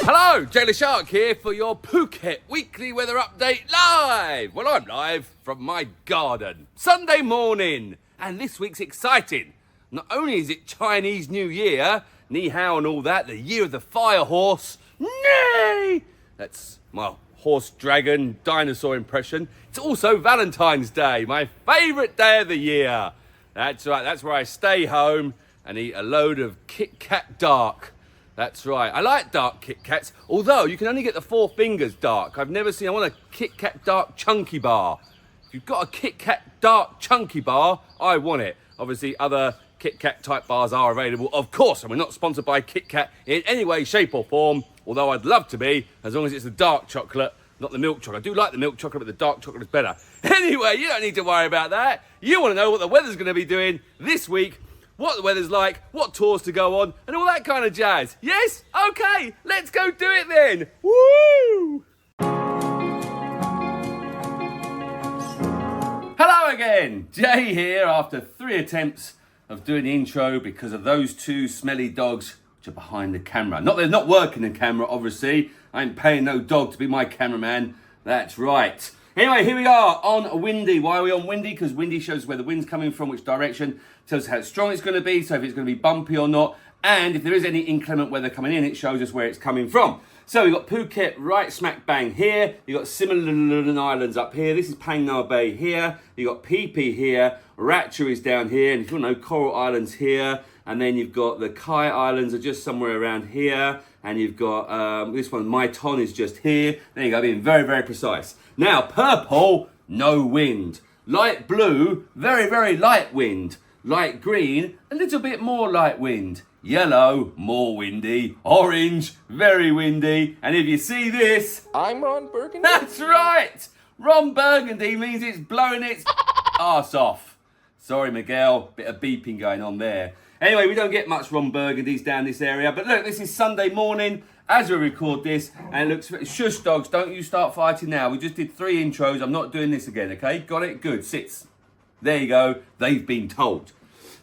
Hello, Jay Leshark here for your Phuket weekly weather update live. Well, I'm live from my garden. Sunday morning. And this week's exciting. Not only is it Chinese New Year, Ni Hao and all that, the year of the fire horse. Nay! That's my horse dragon dinosaur impression. It's also Valentine's Day, my favourite day of the year. That's right, that's where I stay home and eat a load of Kit Kat Dark. That's right. I like dark Kit Kats, although you can only get the 4 fingers dark. I want a Kit Kat Dark Chunky Bar. If you've got a Kit Kat Dark Chunky Bar, I want it. Obviously, other Kit Kat type bars are available, of course, and we're not sponsored by Kit Kat in any way, shape or form, although I'd love to be, as long as it's the dark chocolate, not the milk chocolate. I do like the milk chocolate, but the dark chocolate is better. Anyway, you don't need to worry about that. You want to know what the weather's going to be doing this week, what the weather's like, what tours to go on, and all that kind of jazz. Yes? Okay, let's go do it then. Woo! Hello again, Jay here after 3 attempts of doing the intro because of those 2 smelly dogs which are behind the camera. They're not working the camera, obviously. I ain't paying no dog to be my cameraman. That's right. Anyway, here we are on windy. Why are we on windy? Because windy shows where the wind's coming from, which direction, tells us how strong it's going to be, so if it's going to be bumpy or not. And if there is any inclement weather coming in, it shows us where it's coming from. So we've got Phuket right smack bang here. You've got similar islands up here. This is Phang Nga Bay here. You've got Phi Phi here. Ratcha is down here. And if you want to know, Coral Islands here. And then you've got the Kai Islands are just somewhere around here. And you've got this one, Mai Ton is just here. There you go, being very, very precise. Now, purple, no wind. Light blue, very, very light wind. Light green, a little bit more light wind. Yellow, more windy. Orange, very windy. And if you see this... I'm Ron Burgundy? That's right! Ron Burgundy means it's blowing its arse off. Sorry, Miguel, bit of beeping going on there. Anyway, we don't get much Ron Burgundies down this area. But look, this is Sunday morning as we record this. And it looks... Shush, dogs, don't you start fighting now. We just did 3 intros. I'm not doing this again, okay? Got it? Good. Sits. There you go. They've been told.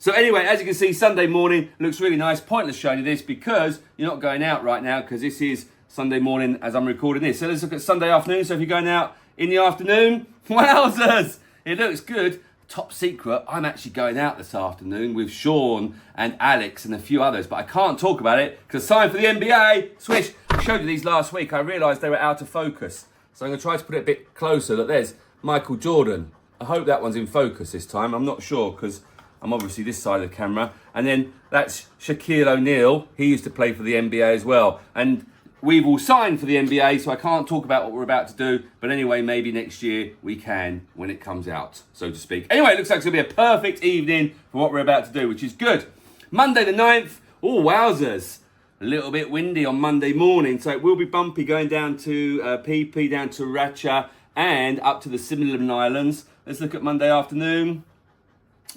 So anyway, as you can see, Sunday morning looks really nice. Pointless showing you this because you're not going out right now because this is Sunday morning as I'm recording this. So let's look at Sunday afternoon. So if you're going out in the afternoon, wowzers, it looks good. Top secret, I'm actually going out this afternoon with Sean and Alex and a few others, but I can't talk about it because it's time for the NBA. Swish, I showed you these last week. I realised they were out of focus. So I'm going to try to put it a bit closer. Look, there's Michael Jordan. I hope that one's in focus this time. I'm not sure because I'm obviously this side of the camera. And then that's Shaquille O'Neal. He used to play for the NBA as well. And we've all signed for the NBA, so I can't talk about what we're about to do. But anyway, maybe next year we can when it comes out, so to speak. Anyway, it looks like it's going to be a perfect evening for what we're about to do, which is good. Monday the 9th. Oh, wowzers. A little bit windy on Monday morning, so it will be bumpy going down to Phi Phi, down to Ratcha, and up to the Similan Islands. Let's look at Monday afternoon.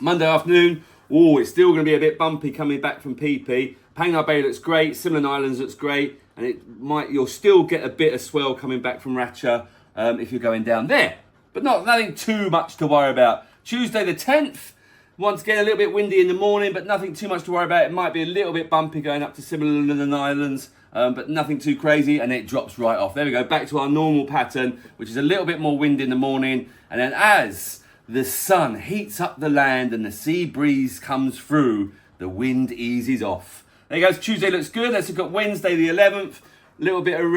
Monday afternoon, oh, it's still going to be a bit bumpy coming back from Phi Phi. Phang Nga Bay looks great, Similan Islands looks great, and you'll still get a bit of swell coming back from Ratcha if you're going down there. But nothing too much to worry about. Tuesday the 10th, once again a little bit windy in the morning, but nothing too much to worry about. It might be a little bit bumpy going up to Similan Islands, but nothing too crazy, and it drops right off. There we go, back to our normal pattern, which is a little bit more wind in the morning, and then as the sun heats up the land and the sea breeze comes through, the wind eases off. There you go, Tuesday looks good. Let's look at Wednesday the 11th. Little bit of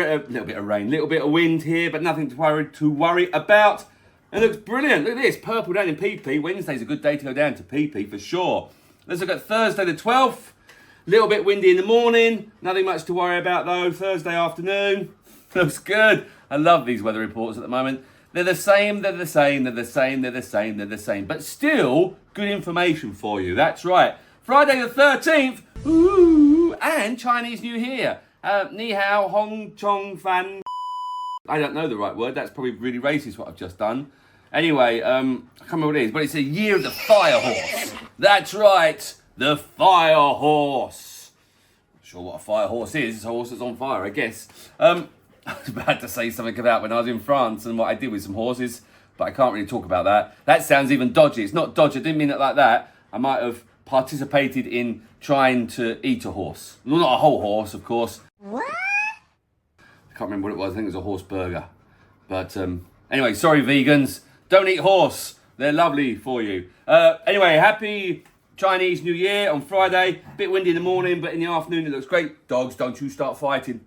rain, little bit of wind here, but nothing to worry about. It looks brilliant. Look at this, purple down in Phi Phi. Wednesday's a good day to go down to Phi Phi for sure. Let's look at Thursday the 12th. Little bit windy in the morning. Nothing much to worry about though. Thursday afternoon. Looks good. I love these weather reports at the moment. They're the same, they're the same, they're the same, they're the same, they're the same. But still, good information for you. That's right. Friday the 13th. Ooh, and Chinese New Year. Ni Hao, Hong Chong Fan. I don't know the right word. That's probably really racist what I've just done. Anyway, I can't remember what it is, but it's a year of the fire horse. That's right, the fire horse. Not sure what a fire horse is. It's a horse that's on fire, I guess. I was about to say something about when I was in France and what I did with some horses, but I can't really talk about that. That sounds even dodgy. It's not dodgy. I didn't mean it like that. I might have participated in trying to eat a horse. Well, not a whole horse, of course. What? I can't remember what it was. I think it was a horse burger. But anyway, sorry vegans. Don't eat horse. They're lovely for you. Anyway, happy Chinese New Year on Friday. Bit windy in the morning, but in the afternoon it looks great. Dogs, don't you start fighting.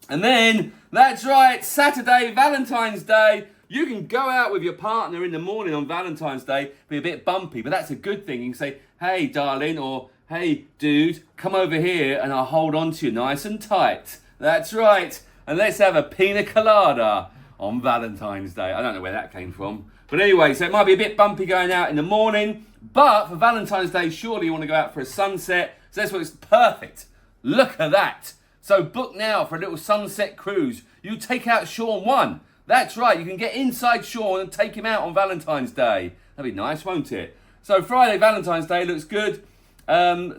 And then, that's right, Saturday, Valentine's Day. You can go out with your partner in the morning on Valentine's Day, be a bit bumpy, but that's a good thing. You can say, hey, darling, or hey, dude, come over here and I'll hold on to you nice and tight. That's right. And let's have a pina colada on Valentine's Day. I don't know where that came from. But anyway, so it might be a bit bumpy going out in the morning, but for Valentine's Day, surely you want to go out for a sunset. So that's what it's perfect. Look at that. So book now for a little sunset cruise. You take out Sean 1. That's right, you can get inside Sean and take him out on Valentine's Day. That'd be nice, won't it? So Friday, Valentine's Day looks good.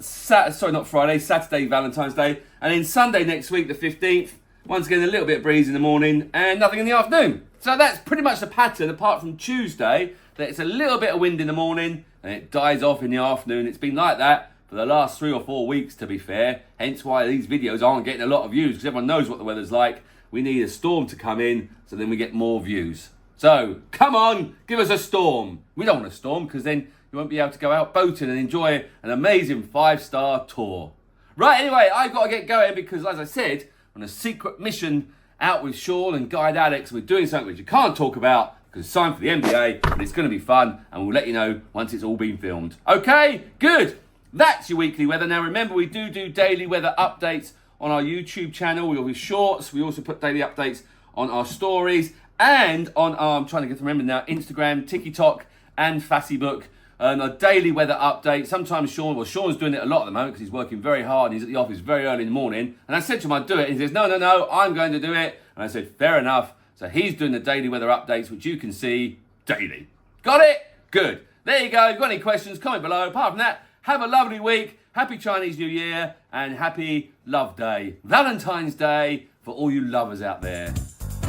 Saturday, Valentine's Day. And then Sunday next week, the 15th. Once again, a little bit of breeze in the morning and nothing in the afternoon. So that's pretty much the pattern, apart from Tuesday, that it's a little bit of wind in the morning and it dies off in the afternoon. It's been like that for the last 3 or 4 weeks, to be fair. Hence why these videos aren't getting a lot of views, because everyone knows what the weather's like. We need a storm to come in, so then we get more views. So, come on, give us a storm. We don't want a storm, because then you won't be able to go out boating and enjoy an amazing 5-star tour. Right, anyway, I've got to get going, because as I said, on a secret mission out with Sean and Guide Alex, we're doing something which you can't talk about, because it's time for the NBA, but it's going to be fun, and we'll let you know once it's all been filmed. Okay, good. That's your weekly weather. Now remember, we do daily weather updates on our YouTube channel. We'll be shorts. We also put daily updates on our stories and on our, I'm trying to get to remember now, Instagram, TikTok and Facebook. Our daily weather update. Sometimes Sean's doing it a lot at the moment because he's working very hard. He's at the office very early in the morning. And I said to him I'd do it. And he says, no, I'm going to do it. And I said, fair enough. So he's doing the daily weather updates, which you can see daily. Got it? Good. There you go. If you've got any questions, comment below. Apart from that, have a lovely week. Happy Chinese New Year and happy Love Day. Valentine's Day for all you lovers out there.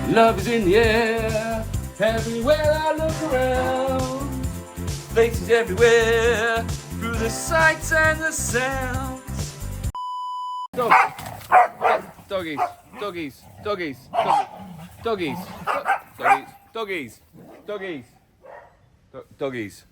Love is in the air. Everywhere I look around. Faces everywhere. Through the sights and the sounds. Doggies. Doggies. Doggies. Doggies. Doggies. Doggies. Doggies. Doggies.